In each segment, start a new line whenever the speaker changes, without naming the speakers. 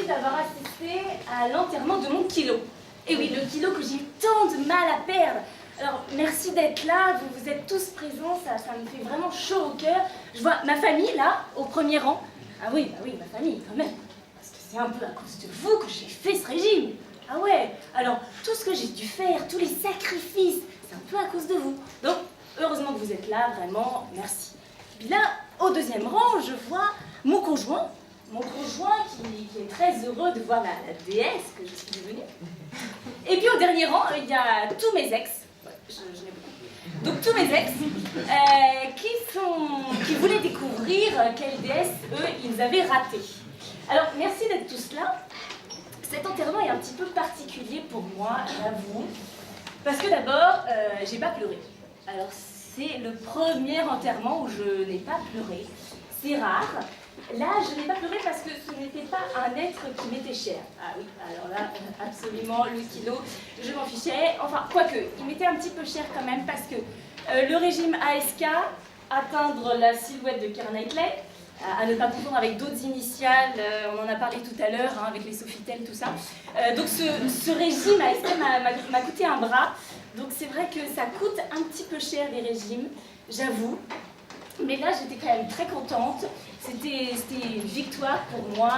d'avoir assisté à l'enterrement de mon kilo. Et oui, le kilo que j'ai eu tant de mal à perdre. Alors, merci d'être là, vous êtes tous présents, ça me fait vraiment chaud au cœur. Je vois ma famille, là, au premier rang. Ah oui, bah oui, ma famille, quand même. Parce que c'est un peu à cause de vous que j'ai fait ce régime. Ah ouais, alors, tout ce que j'ai dû faire, tous les sacrifices, c'est un peu à cause de vous. Donc, heureusement que vous êtes là, vraiment, merci. Puis là, au deuxième rang, je vois mon conjoint qui est très heureux de voir la déesse que je suis devenue. Et puis au dernier rang, il y a tous mes ex, je l'ai beaucoup. Donc tous mes ex qui voulaient découvrir quelle déesse, eux, ils avaient raté. Alors merci d'être tous là. Cet enterrement est un petit peu particulier pour moi, j'avoue. Parce que d'abord, j'ai pas pleuré. Alors c'est le premier enterrement où je n'ai pas pleuré. C'est rare. Là, je n'ai pas pleuré parce que ce n'était pas un être qui m'était cher. Ah oui, alors là, absolument, le kilo, je m'en fichais. Enfin, quoique, il m'était un petit peu cher quand même parce que le régime ASK, atteindre la silhouette de Keira Knightley, à ne pas confondre avec d'autres initiales, on en a parlé tout à l'heure, hein, avec les Sofitel, tout ça. Donc ce régime ASK m'a coûté un bras. Donc c'est vrai que ça coûte un petit peu cher les régimes, j'avoue. Mais là, j'étais quand même très contente. C'était une victoire pour moi.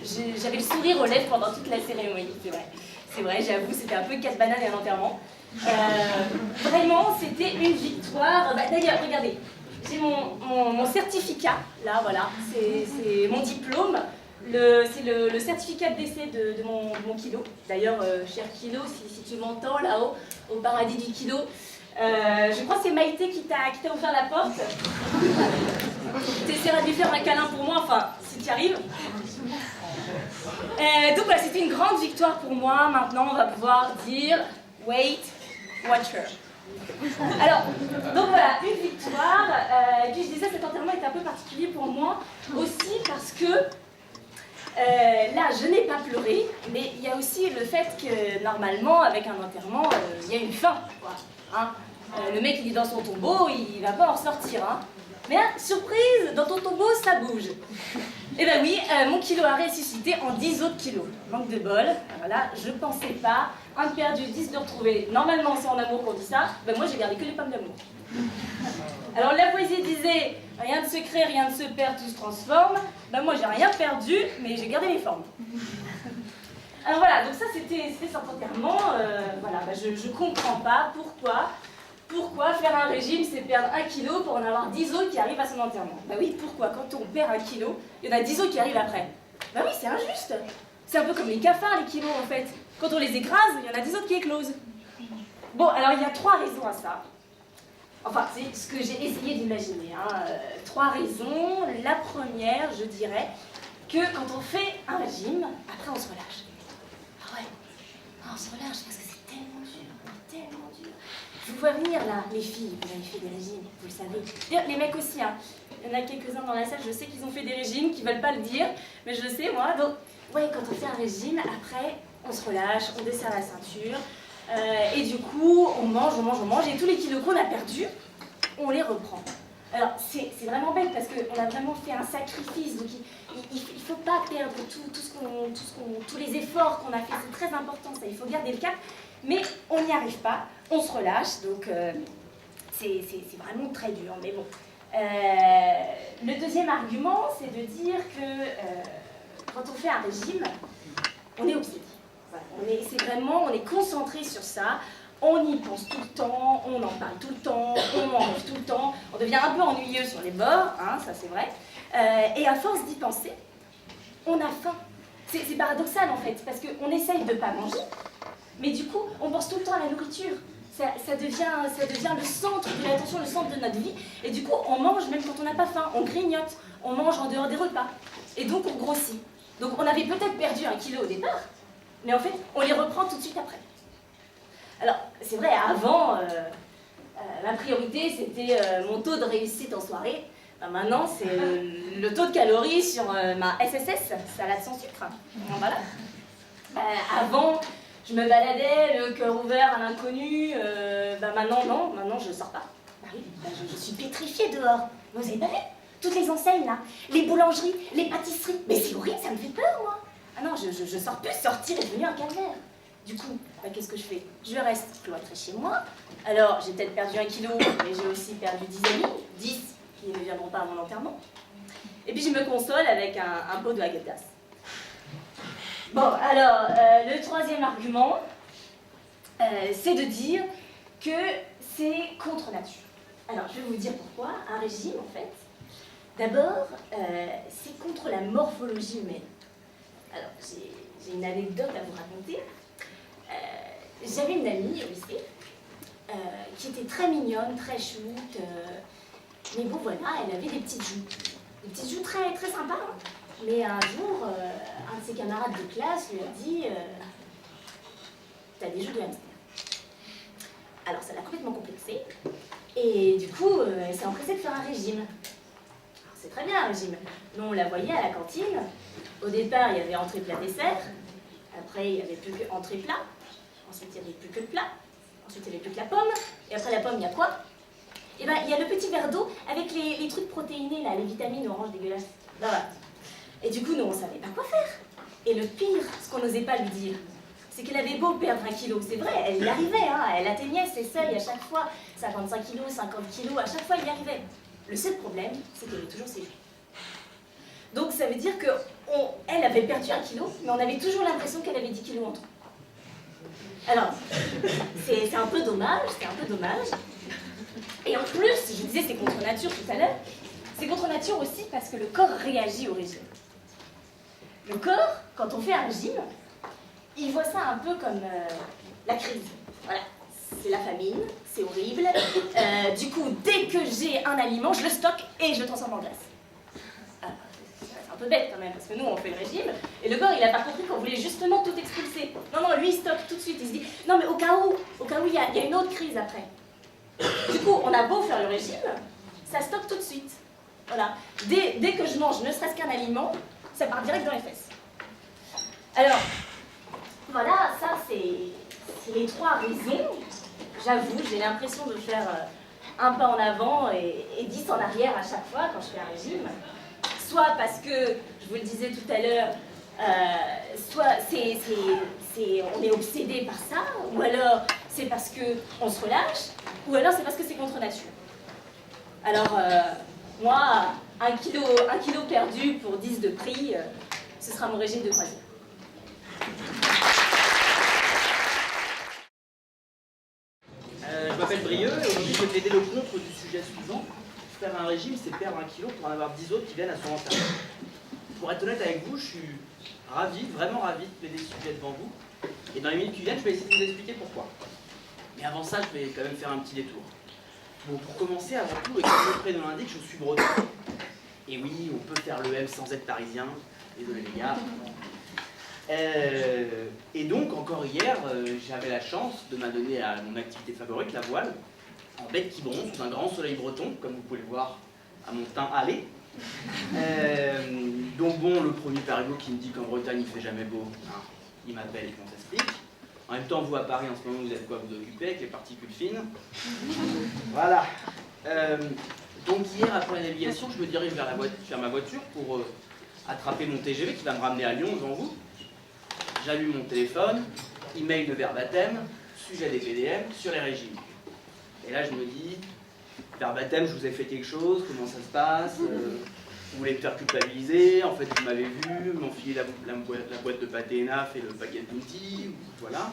J'avais le sourire aux lèvres pendant toute la cérémonie, c'est vrai. C'est vrai, j'avoue, c'était un peu casse-banane et un enterrement. Vraiment, c'était une victoire. Bah, d'ailleurs, regardez, j'ai mon certificat, là, voilà, c'est mon diplôme. C'est le certificat de décès de mon kilo. D'ailleurs, cher kilo, si tu m'entends là-haut, au paradis du kilo, je crois que c'est Maïté qui t'a ouvert la porte. T'essaieras de lui faire un câlin pour moi, enfin, si tu y arrives. Donc voilà, c'était une grande victoire pour moi. Maintenant, on va pouvoir dire Wait, Watcher. Alors, donc voilà, une victoire. Et puis je disais, cet enterrement est un peu particulier pour moi aussi parce que là, je n'ai pas pleuré, mais il y a aussi le fait que normalement, avec un enterrement, il y a une fin, quoi. Hein, le mec, il est dans son tombeau, il va pas en sortir. Hein. Mais là, surprise, dans ton tombeau, ça bouge. Et ben oui, mon kilo a ressuscité en 10 autres kilos. Manque de bol, voilà, je pensais pas. Un de perdu, 10 de retrouvé. Normalement, c'est en amour qu'on dit ça. Ben moi, j'ai gardé que les pommes d'amour. Alors la poésie disait, rien ne se crée, rien ne se perd, tout se transforme. Ben moi, j'ai rien perdu, mais j'ai gardé les formes. Alors voilà, donc ça c'était cet enterrement. Voilà, ben je comprends pas pourquoi faire un régime, c'est perdre 1 kilo pour en avoir 10 autres qui arrivent à son enterrement. Bah oui, pourquoi? Quand on perd 1 kilo, il y en a 10 autres qui arrivent après. Bah oui, c'est injuste. C'est un peu comme les cafards, les kilos, en fait. Quand on les écrase, il y en a 10 autres qui éclosent. Bon, alors il y a 3 raisons à ça. Enfin, c'est ce que j'ai essayé d'imaginer. Hein. 3 raisons. La première, je dirais, que quand on fait un régime, après on se relâche. Ah ouais, on se relâche parce que c'est tellement dur, tellement dur. Je vous vois venir là, les filles, vous avez fait des régimes, vous le savez. D'ailleurs, les mecs aussi, hein. Il y en a quelques-uns dans la salle, je sais qu'ils ont fait des régimes, qui veulent pas le dire, mais je le sais moi. Donc, ouais, quand on fait un régime, après, on se relâche, on desserre la ceinture, et du coup, on mange, et tous les kilos qu'on a perdus, on les reprend. Alors, c'est vraiment bête parce qu'on a vraiment fait un sacrifice, donc il ne faut pas perdre tous les efforts qu'on a fait, c'est très important ça, il faut garder le cap, mais on n'y arrive pas, on se relâche, donc c'est vraiment très dur, mais bon. Le deuxième argument, c'est de dire que quand on fait un régime, on est obsédé. Voilà, on est concentré sur ça. On y pense tout le temps, on en parle tout le temps, on mange tout le temps, on devient un peu ennuyeux sur les bords, hein, ça c'est vrai. Et à force d'y penser, on a faim. C'est paradoxal en fait, parce qu'on essaye de ne pas manger, mais du coup, on pense tout le temps à la nourriture. Ça devient le centre de l'attention, le centre de notre vie. Et du coup, on mange même quand on n'a pas faim, on grignote, on mange en dehors des repas. Et donc, on grossit. Donc, on avait peut-être perdu 1 kilo au départ, mais en fait, on les reprend tout de suite après. Alors, c'est vrai, avant, ma priorité, c'était mon taux de réussite en soirée. Ben, maintenant, c'est le taux de calories sur ma SSS, salade sans sucre. Donc, voilà. Avant, je me baladais, le cœur ouvert à l'inconnu. Maintenant, non, maintenant, je ne sors pas. Bah oui, je suis pétrifiée dehors. Vous avez pas vu? Toutes les enseignes, là, les boulangeries, les pâtisseries. Mais c'est horrible, ça me fait peur, moi. Ah non, je sors plus, sortir est devenu un calvaire. Du coup, bah, qu'est-ce que je fais? Je reste cloîtrée chez moi. Alors, j'ai peut-être perdu 1 kilo, mais j'ai aussi perdu 10 amis, 10 qui ne viendront pas à mon enterrement. Et puis je me console avec un pot de Häagen-Dazs. Bon, alors, le troisième argument, c'est de dire que c'est contre nature. Alors, je vais vous dire pourquoi. Un régime, en fait, d'abord, c'est contre la morphologie humaine. Alors, j'ai une anecdote à vous raconter. J'avais une amie au lycée qui était très mignonne, très choute, mais bon, voilà, elle avait des petites joues. Des petites joues très, très sympas, hein. Mais un jour, un de ses camarades de classe lui a dit t'as des joues de hamster. Alors ça l'a complètement complexée, et du coup, elle s'est empressée de faire un régime. Alors, c'est très bien un régime. Nous, on la voyait à la cantine. Au départ, il y avait entrée, plat, dessert. Après, il n'y avait plus que entrée, plat. Ensuite, il n'y avait plus que le plat. Ensuite, il n'y avait plus que la pomme. Et après la pomme, il y a quoi? Eh ben, il y a le petit verre d'eau avec les trucs protéinés, là, les vitamines oranges dégueulasses. Ben, voilà. Et du coup, nous, on ne savait pas quoi faire. Et le pire, ce qu'on n'osait pas lui dire, c'est qu'elle avait beau perdre 1 kilo. C'est vrai, elle y arrivait, hein, elle atteignait ses seuils à chaque fois. 55 kilos, 50 kilos, à chaque fois, elle y arrivait. Le seul problème, c'est qu'elle avait toujours ses joues. Donc, ça veut dire qu'elle avait perdu 1 kilo, mais on avait toujours l'impression qu'elle avait 10 kilos en trop. Alors, c'est un peu dommage, Et en plus, je disais c'est contre nature tout à l'heure, c'est contre nature aussi parce que le corps réagit au régime. Le corps, quand on fait un régime, il voit ça un peu comme la crise. Voilà, c'est la famine, c'est horrible. Du coup, dès que j'ai un aliment, je le stocke et je le transforme en graisse. C'est un peu bête quand même, parce que nous, on fait le régime, et le corps, il n'a pas compris qu'on voulait justement tout expulser. Non, lui, il stocke tout de suite. Il se dit, non, mais au cas où, il y a une autre crise après. Du coup, on a beau faire le régime, ça stocke tout de suite. Voilà. Dès que je mange ne serait-ce qu'un aliment, ça part direct dans les fesses. Alors, voilà, ça, c'est les 3 raisons. J'avoue, j'ai l'impression de faire un pas en avant et 10 en arrière à chaque fois quand je fais un régime. Soit parce que, je vous le disais tout à l'heure, soit on est obsédé par ça, ou alors c'est parce qu'on se relâche, ou alors c'est parce que c'est contre nature. Alors, moi, 1 kilo perdu pour 10 de prix, ce sera mon régime de croisière.
Je m'appelle Brieux et aujourd'hui je vais plaider le contre du sujet suivant. Faire un régime, c'est perdre 1 kilo pour en avoir 10 autres qui viennent à son enterrement. Pour être honnête avec vous, je suis ravi, vraiment ravi de plaider ce sujet devant vous. Et dans les minutes qui viennent, je vais essayer de vous expliquer pourquoi. Mais avant ça, je vais quand même faire un petit détour. Bon, pour commencer, avant tout, et comme le prénom l'indique, je suis breton. Et oui, on peut faire le M sans être parisien. Désolé les gars. Et donc, encore hier, j'avais la chance de m'adonner à mon activité favorite, la voile, en bec qui bronze, sous un grand soleil breton, comme vous pouvez le voir à mon teint hâlé. Donc bon, le premier parigot qui me dit qu'en Bretagne il fait jamais beau, hein, il m'appelle et qu'on s'explique. En même temps, vous à Paris en ce moment, vous avez quoi vous occuper avec les particules fines. Voilà. Donc hier, après la navigation, je me dirige vers ma voiture pour attraper mon TGV qui va me ramener à Lyon devant vous. J'allume mon téléphone, email de Verbatim, sujet des PDM sur les régimes. Et là, je me dis, Verbatim, je vous ai fait quelque chose, comment ça se passe, vous voulez me faire culpabiliser, en fait vous m'avez vu, m'enfiler la boîte de pâté ENAF et le paquet de bounty, voilà.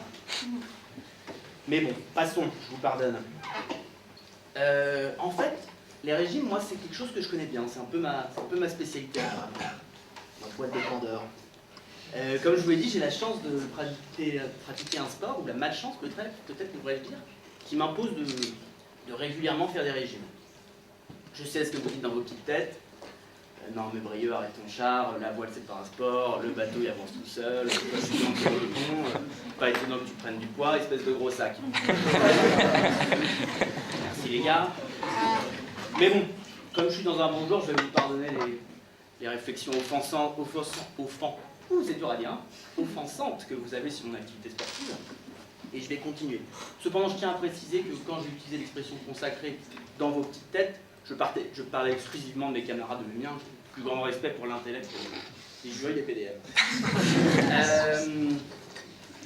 Mais bon, passons, je vous pardonne. En fait, les régimes, moi, c'est quelque chose que je connais bien, c'est un peu ma spécialité, ma boîte de candeur. Comme je vous l'ai dit, j'ai la chance de pratiquer un sport, ou la malchance peut-être devrais-je dire, qui m'impose de régulièrement faire des régimes. Je sais ce que vous dites dans vos petites têtes. Non mais Brieux, arrête ton char, la voile c'est pas un sport, le bateau il avance tout seul, je suis sur le pont, pas étonnant que tu prennes du poids, espèce de gros sac. Merci les gars. Mais bon, comme je suis dans un bon jour, je vais vous pardonner les réflexions offensantes que vous avez sur mon activité sportive. Et je vais continuer. Cependant, je tiens à préciser que quand j'ai utilisé l'expression consacrée dans vos petites têtes, je parlais exclusivement de mes camarades de mes miens, plus grand respect pour l'intellect Les jurys des PDM.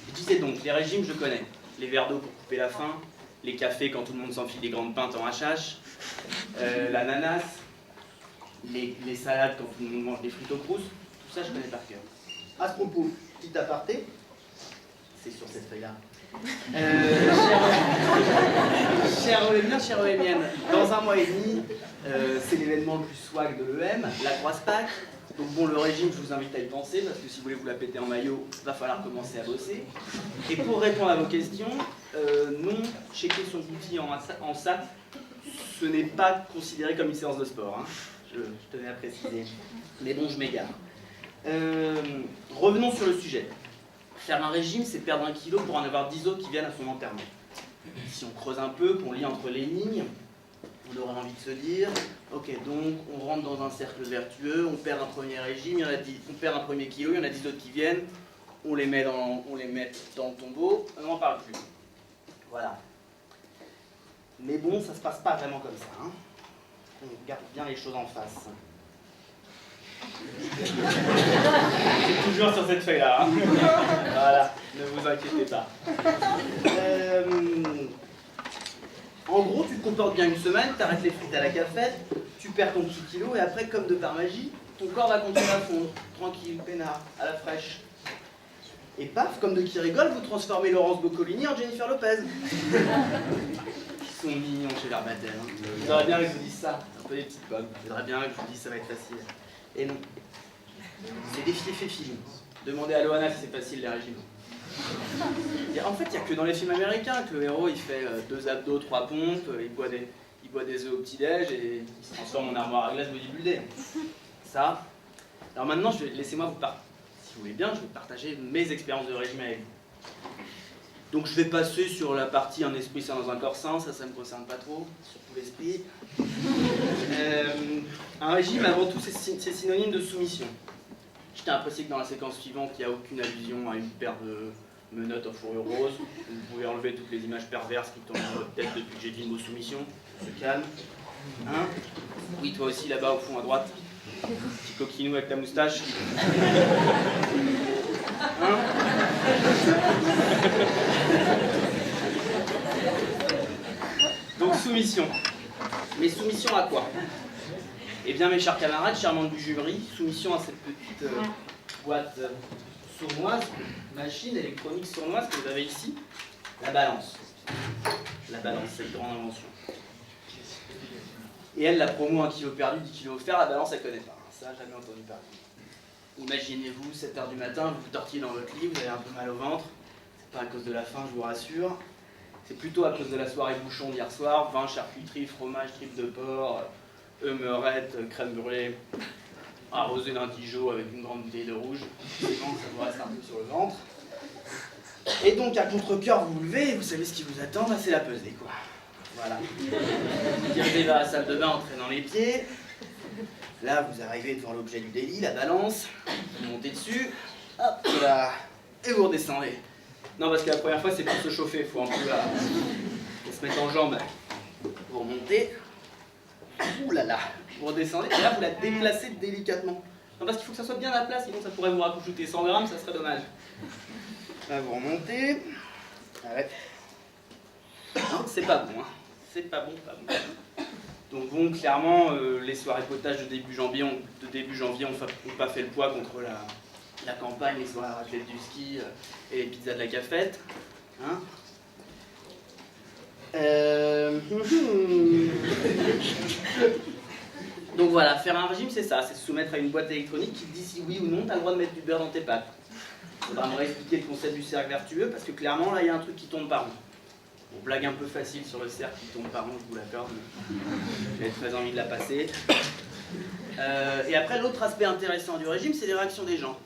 Je disais donc, les régimes, je connais. Les verres d'eau pour couper la faim, les cafés quand tout le monde s'enfile des grandes pintes en HH, l'ananas, les salades quand tout le monde mange des frites au crous, tout ça je connais par cœur. À ce propos, petit aparté, c'est sur cette feuille-là. Chers Ohémiens, chères Ohémiennes, dans un mois et demi, c'est l'événement le plus swag de l'EM, la Croise Pâques. Donc bon, le régime, je vous invite à y penser, parce que si vous voulez vous la péter en maillot, il va falloir commencer à bosser. Et pour répondre à vos questions, non, checker son outil en SAT, ce n'est pas considéré comme une séance de sport, hein. Je tenais à préciser. Mais bon, je m'égare. Revenons sur le sujet. Faire un régime, c'est perdre 1 kilo pour en avoir 10 autres qui viennent à son enterrement. Si on creuse un peu, qu'on lit entre les lignes, on aurait envie de se dire, ok, donc on rentre dans un cercle vertueux, on perd un premier régime, il y en a 10, on perd un premier kilo, il y en a 10 autres qui viennent, on les met dans le tombeau, on n'en parle plus. Voilà. Mais bon, ça se passe pas vraiment comme ça, hein. On regarde bien les choses en face. C'est toujours sur cette feuille-là, hein. Voilà, ne vous inquiétez pas. En gros, tu te comportes bien une semaine, tu arrêtes les frites à la cafette, tu perds ton petit kilo et après, comme de par magie, ton corps va continuer à fondre, tranquille, peinard, à la fraîche. Et paf, comme de qui rigole, vous transformez Laurence Boccolini en Jennifer Lopez. Ils sont mignons chez Verbatel. Hein. Je voudrais bien que je vous dise ça, un peu des petites pommes. Je voudrais bien que je vous dise ça va être facile. Et non. C'est des faits films. Demandez à Loana si c'est facile les régimes. En fait, il n'y a que dans les films américains que le héros il fait 2 abdos, 3 pompes, il boit des œufs au petit-déj et il se transforme en armoire à glace bodybuildé. Ça. Alors maintenant, laissez-moi si vous voulez bien, je vais partager mes expériences de régime avec vous. Donc je vais passer sur la partie un esprit sain dans un corps sain, ça me concerne pas trop, surtout l'esprit. Un régime, avant tout, c'est synonyme de soumission. Je tiens à préciser que dans la séquence suivante, il n'y a aucune allusion à une paire de menottes en fourrure rose. Vous pouvez enlever toutes les images perverses qui tombent dans votre tête depuis que j'ai dit le mot soumission. On se calme. Hein? Oui, toi aussi, là-bas, au fond, à droite. Petit coquinou avec ta moustache. Hein? Donc, soumission. Mais soumission à quoi? Eh bien, mes chers camarades, chers membres du jury, soumission à cette petite boîte sournoise, machine électronique sournoise que vous avez ici, la balance. La balance, c'est une grande invention. Et elle, la promo 1 kg perdu, 10 kg offert, la balance, elle connaît pas. Ça, jamais entendu parler. Imaginez-vous, 7 h du matin, vous vous tortillez dans votre lit, vous avez un peu mal au ventre. C'est pas à cause de la faim, je vous rassure. C'est plutôt à cause de la soirée bouchon d'hier soir, vin, charcuterie, fromage, tripes de porc, meurette, crème brûlée, arrosé d'un Dijon avec une grande bouteille de rouge. Ça vous reste un peu sur le ventre. Et donc, à contre-cœur, vous vous levez et vous savez ce qui vous attend, bah, c'est la pesée, quoi. Voilà. Vous dirigez vers la salle de bain en traînant les pieds. Là, vous arrivez devant l'objet du délit, la balance. Vous montez dessus. Hop là. Et vous redescendez. Non, parce que la première fois, c'est pour se chauffer. Il faut un peu se mettre en jambes. Vous remontez. Ouh là là. Vous redescendez. Et là, vous la déplacez délicatement. Non, parce qu'il faut que ça soit bien à la place, sinon ça pourrait vous rajouter 100 grammes, ça serait dommage. Là, vous remontez. Ouais. Non, c'est pas bon, hein. C'est pas bon, pas bon. Donc bon, clairement, les soirées potage de début janvier ont pas fait le poids contre la campagne, les soirées raclette du ski et les pizzas de la cafette. Hein? Donc voilà, faire un régime, c'est ça, c'est se soumettre à une boîte électronique qui te dit si oui ou non, tu as le droit de mettre du beurre dans tes pâtes. Il faudra me réexpliquer le concept du cercle vertueux, parce que clairement, là, il y a un truc qui tombe par rond. Bon, blague un peu facile sur le cercle qui tombe par rond, je vous l'accorde, mais j'ai très envie de la passer. Et après, l'autre aspect intéressant du régime, c'est les réactions des gens.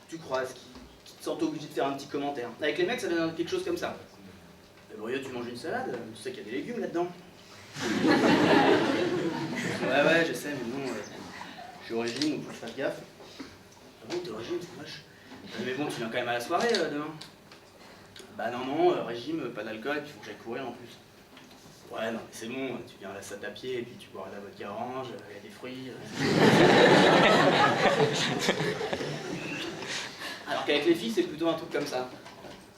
Tu croises, qui te sentent obligés de faire un petit commentaire. Avec les mecs, ça donne quelque chose comme ça. Brio, tu manges une salade, tu sais qu'il y a des légumes là-dedans. Ouais, je sais, mais non, je suis au régime, donc faut que je fasse gaffe. Ah bon, t'es au régime, c'est moche. Mais bon, tu viens quand même à la soirée demain. Bah non, régime, pas d'alcool, et puis faut que j'aille courir en plus. Ouais, non, mais c'est bon, tu viens à la salle à pied, et puis tu bois de la vodka orange, il y a des fruits. Alors qu'avec les filles, c'est plutôt un truc comme ça.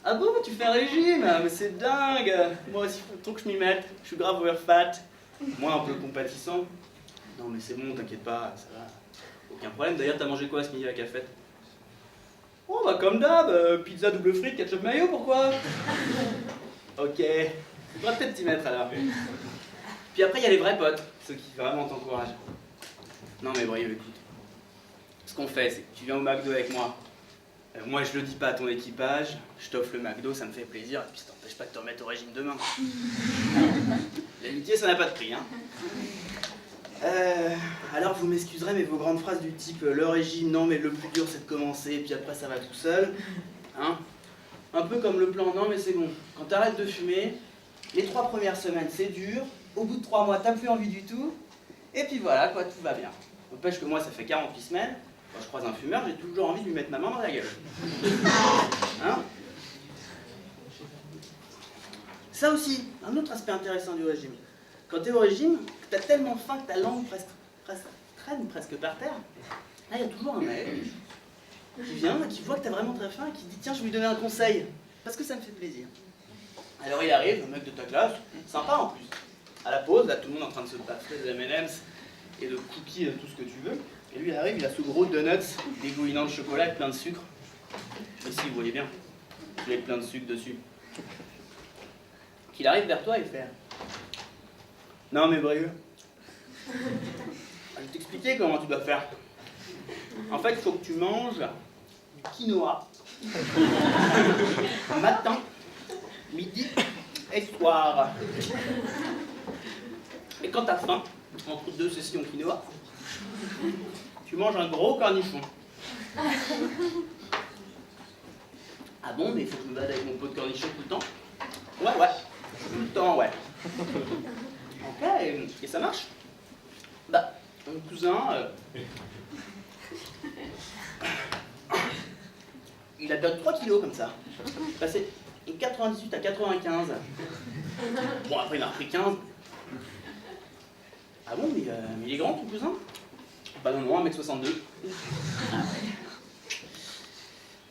Ah bon, tu fais un régime? Mais c'est dingue! Moi aussi, faut trop que je m'y mette. Je suis grave overfat. Moi, un peu compatissant. Non, mais c'est bon, t'inquiète pas, ça va. Aucun problème. D'ailleurs, t'as mangé quoi ce midi à la cafette? Oh, bah comme d'hab, pizza double frite, ketchup mayo, pourquoi? Ok, tu devrais peut-être t'y mettre alors. Puis après, il y a les vrais potes, ceux qui vraiment t'encouragent. Non, mais Brieux, écoute. Ce qu'on fait, c'est que tu viens au McDo avec moi. Moi, je le dis pas à ton équipage, je t'offre le McDo, ça me fait plaisir, et puis ça t'empêche pas de te remettre au régime demain. L'amitié, ça n'a pas de prix, hein. Alors, vous m'excuserez, mais vos grandes phrases du type le régime, non, mais le plus dur, c'est de commencer, et puis après, ça va tout seul. Hein, un peu comme le plan, non, mais c'est bon. Quand t'arrêtes de fumer, les 3 premières semaines, c'est dur. Au bout de 3 mois, t'as plus envie du tout. Et puis voilà, quoi, tout va bien. N'empêche que moi, ça fait 48 semaines. Quand je croise un fumeur, j'ai toujours envie de lui mettre ma main dans la gueule. Hein? Ça aussi, un autre aspect intéressant du régime. Quand t'es au régime, t'as tellement faim que ta langue traîne presque par terre. Là, il y a toujours un mec qui vient, qui voit que t'as vraiment très faim et qui dit « Tiens, je vais lui donner un conseil, parce que ça me fait plaisir. » Alors il arrive, le mec de ta classe, sympa en plus. À la pause, là, tout le monde est en train de se passer des M&M's et de cookies, tout ce que tu veux. Et lui, il arrive, il a ce gros donuts dégoulinant de chocolat et plein de sucre. Ici, vous voyez bien, il est plein de sucre dessus. Qu'il arrive vers toi et fait « Non mais Brieux, je vais t'expliquer comment tu dois faire. En fait, il faut que tu manges du quinoa matin, midi et soir. Et quand t'as faim, entre 2 sessions quinoa, tu manges un gros cornichon. Ah bon, mais il faut que je me balade avec mon pot de cornichon tout le temps? Ouais, tout le temps, ouais. Ok, et ça marche? Bah, mon cousin, il a perdu 3 kilos comme ça. Passé de 98 à 95. Bon, après il a repris 15. Ah bon, mais il est grand ton cousin? Bah non, 1m62.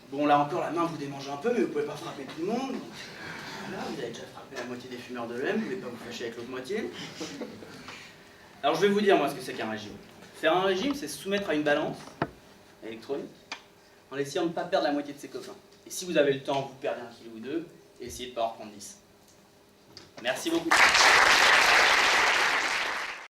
Bon, là encore, la main vous démange un peu, mais vous pouvez pas frapper tout le monde. Voilà, vous avez déjà frappé la moitié des fumeurs de l'EM, vous pouvez pas vous fâcher avec l'autre moitié. Alors je vais vous dire moi ce que c'est qu'un régime. Faire un régime, c'est se soumettre à une balance électronique en essayant de ne pas perdre la moitié de ses copains. Et si vous avez le temps, vous perdez 1 kilo ou 2, et essayez de ne pas en reprendre 10. Merci beaucoup.